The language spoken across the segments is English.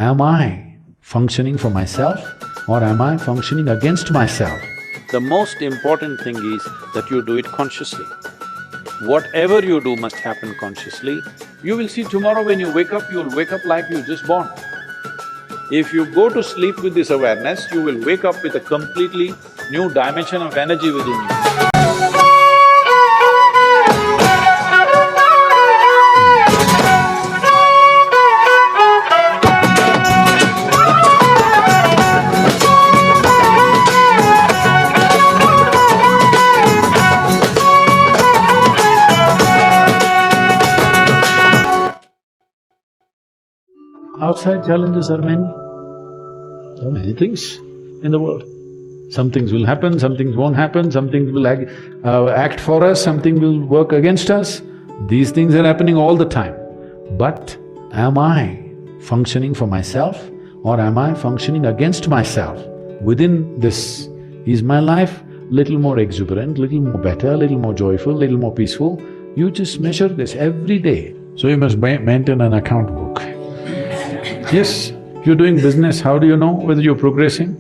am I functioning for myself or am I functioning against myself? The most important thing is that you do it consciously. Whatever you do must happen consciously. You will see tomorrow when you wake up, you'll wake up like you just born. If you go to sleep with this awareness, you will wake up with a completely new dimension of energy within you. Outside challenges are many. There are many things in the world. Some things will happen, some things won't happen, some things will act for us, something will work against us. These things are happening all the time. But am I functioning for myself or am I functioning against myself? Within this, is my life little more exuberant, little more better, little more joyful, little more peaceful? You just measure this every day. So you must maintain an account book. Yes, you're doing business, how do you know whether you're progressing?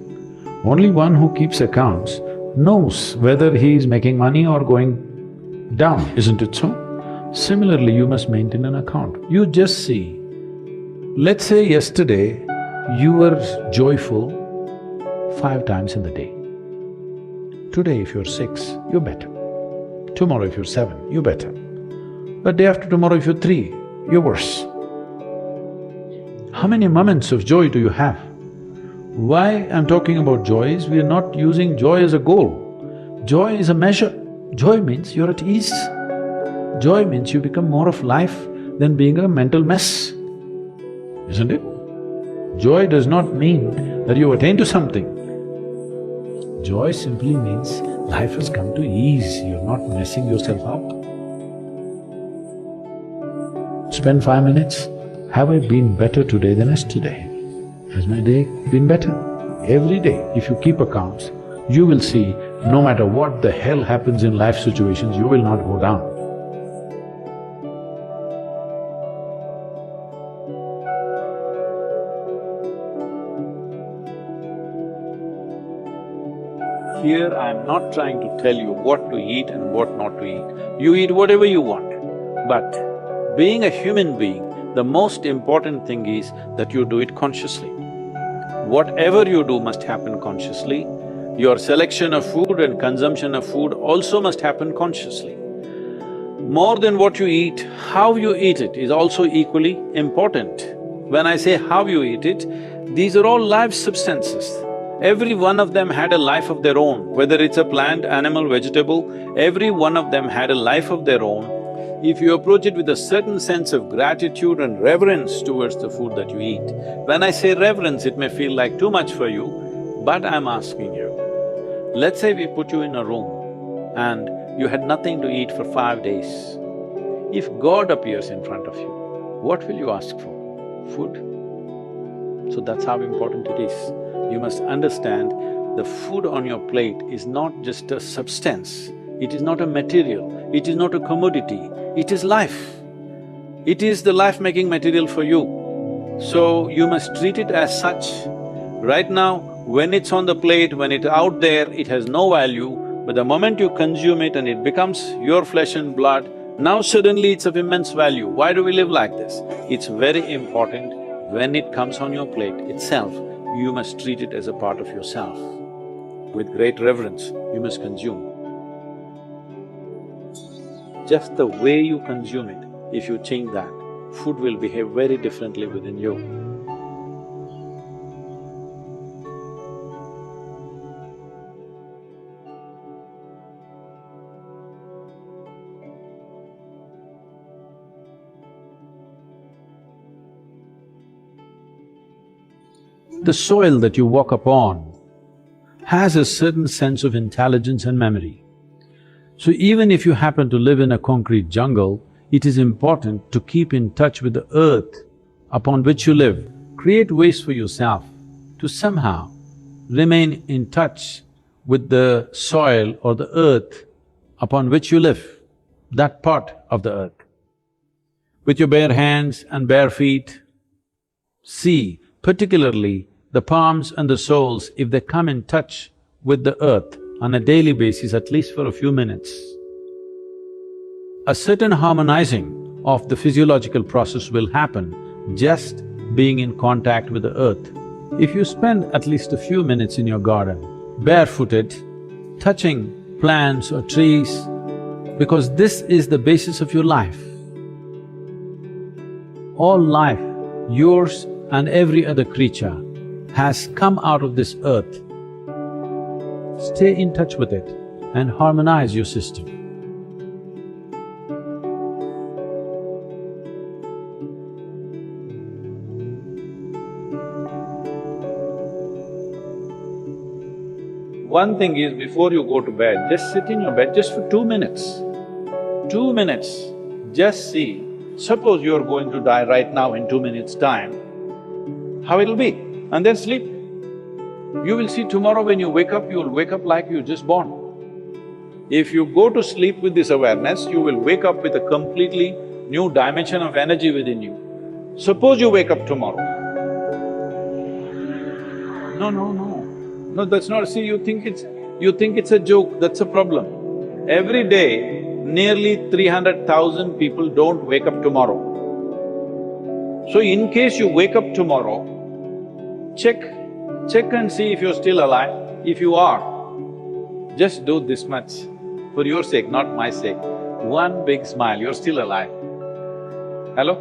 Only one who keeps accounts knows whether he is making money or going down, isn't it so? Similarly, you must maintain an account. You just see, let's say yesterday you were joyful 5 times in the day. Today if you're 6, you're better. Tomorrow if you're 7, you're better. But day after tomorrow if you're 3, you're worse. How many moments of joy do you have? Why I'm talking about joy is we are not using joy as a goal. Joy is a measure. Joy means you're at ease. Joy means you become more of life than being a mental mess, isn't it? Joy does not mean that you attain to something. Joy simply means life has come to ease, you're not messing yourself up. Spend 5 minutes. Have I been better today than yesterday? Has my day been better? Every day, if you keep accounts, you will see no matter what the hell happens in life situations, you will not go down. Here I'm not trying to tell you what to eat and what not to eat. You eat whatever you want. But being a human being, the most important thing is that you do it consciously. Whatever you do must happen consciously. Your selection of food and consumption of food also must happen consciously. More than what you eat, how you eat it is also equally important. When I say how you eat it, these are all live substances. Every one of them had a life of their own, whether it's a plant, animal, vegetable, every one of them had a life of their own. If you approach it with a certain sense of gratitude and reverence towards the food that you eat, when I say reverence, it may feel like too much for you, but I'm asking you, let's say we put you in a room and you had nothing to eat for 5 days. If God appears in front of you, what will you ask for? Food. So that's how important it is. You must understand the food on your plate is not just a substance, it is not a material, it is not a commodity, it is life. It is the life-making material for you. So you must treat it as such. Right now, when it's on the plate, when it's out there, it has no value, but the moment you consume it and it becomes your flesh and blood, now suddenly it's of immense value. Why do we live like this? It's very important, when it comes on your plate itself, you must treat it as a part of yourself. With great reverence, you must consume. Just the way you consume it, if you change that, food will behave very differently within you. The soil that you walk upon has a certain sense of intelligence and memory. So even if you happen to live in a concrete jungle, it is important to keep in touch with the earth upon which you live. Create ways for yourself to somehow remain in touch with the soil or the earth upon which you live, that part of the earth. With your bare hands and bare feet, see particularly the palms and the soles, if they come in touch with the earth on a daily basis, at least for a few minutes, a certain harmonizing of the physiological process will happen just being in contact with the earth. If you spend at least a few minutes in your garden, barefooted, touching plants or trees, because this is the basis of your life. All life, yours and every other creature, has come out of this earth. Stay in touch with it and harmonize your system. One thing is, before you go to bed, just sit in your bed just for 2 minutes. 2 minutes, just see, suppose you're going to die right now in 2 minutes' time, how it'll be, and then sleep. You will see tomorrow when you wake up, you'll wake up like you're just born. If you go to sleep with this awareness, you will wake up with a completely new dimension of energy within you. Suppose you wake up tomorrow. No, that's not… see, you think it's a joke, that's a problem. Every day, nearly 300,000 people don't wake up tomorrow. So in case you wake up tomorrow, check and see if you're still alive. If you are, just do this much, for your sake, not my sake. One big smile, you're still alive. Hello?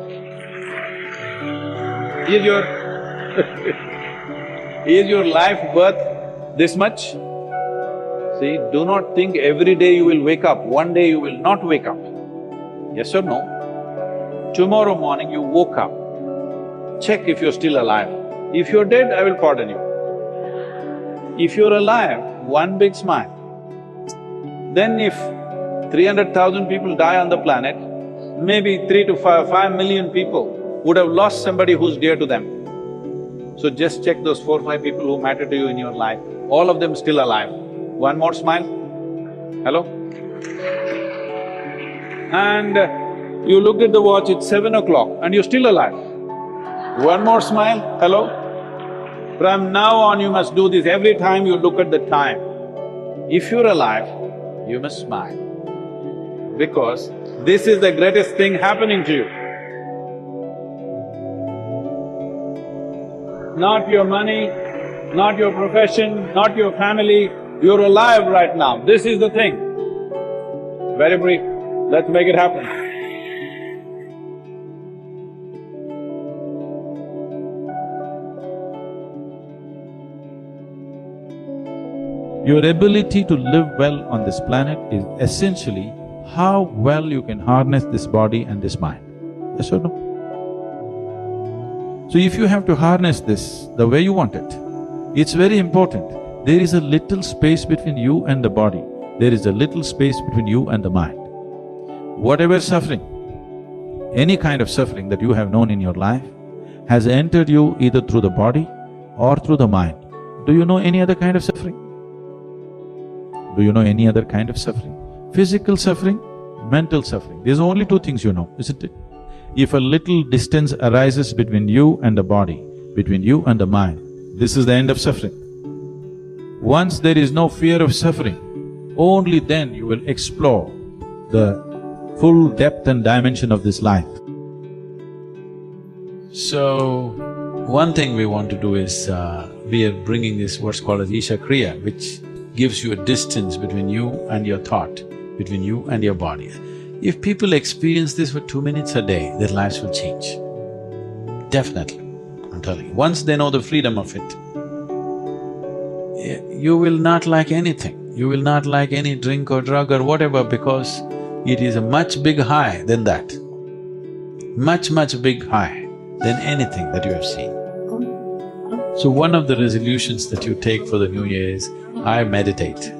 Is your life worth this much? See, do not think every day you will wake up, one day you will not wake up. Yes or no? Tomorrow morning you woke up, check if you're still alive. If you're dead, I will pardon you. If you're alive, one big smile. Then if 300,000 people die on the planet, maybe 3 to 5 million people would have lost somebody who's dear to them. So just check those 4 or 5 people who matter to you in your life, all of them still alive. One more smile. Hello? And you looked at the watch, it's 7 o'clock and you're still alive. One more smile. Hello? From now on you must do this every time you look at the time. If you're alive, you must smile, because this is the greatest thing happening to you. Not your money, not your profession, not your family, you're alive right now, this is the thing. Very brief, let's make it happen. Your ability to live well on this planet is essentially how well you can harness this body and this mind. Yes or no? So if you have to harness this the way you want it, it's very important. There is a little space between you and the body, there is a little space between you and the mind. Whatever suffering, any kind of suffering that you have known in your life has entered you either through the body or through the mind. Do you know any other kind of suffering? Do you know any other kind of suffering? Physical suffering, mental suffering. There's only 2 things you know, isn't it? If a little distance arises between you and the body, between you and the mind, this is the end of suffering. Once there is no fear of suffering, only then you will explore the full depth and dimension of this life. So, one thing we want to do is, we are bringing this what's called as Isha Kriya, which gives you a distance between you and your thought, between you and your body. If people experience this for 2 minutes a day, their lives will change. Definitely, I'm telling you. Once they know the freedom of it, you will not like anything. You will not like any drink or drug or whatever, because it is a much big high than that. Much big high than anything that you have seen. So one of the resolutions that you take for the new year is, I meditate.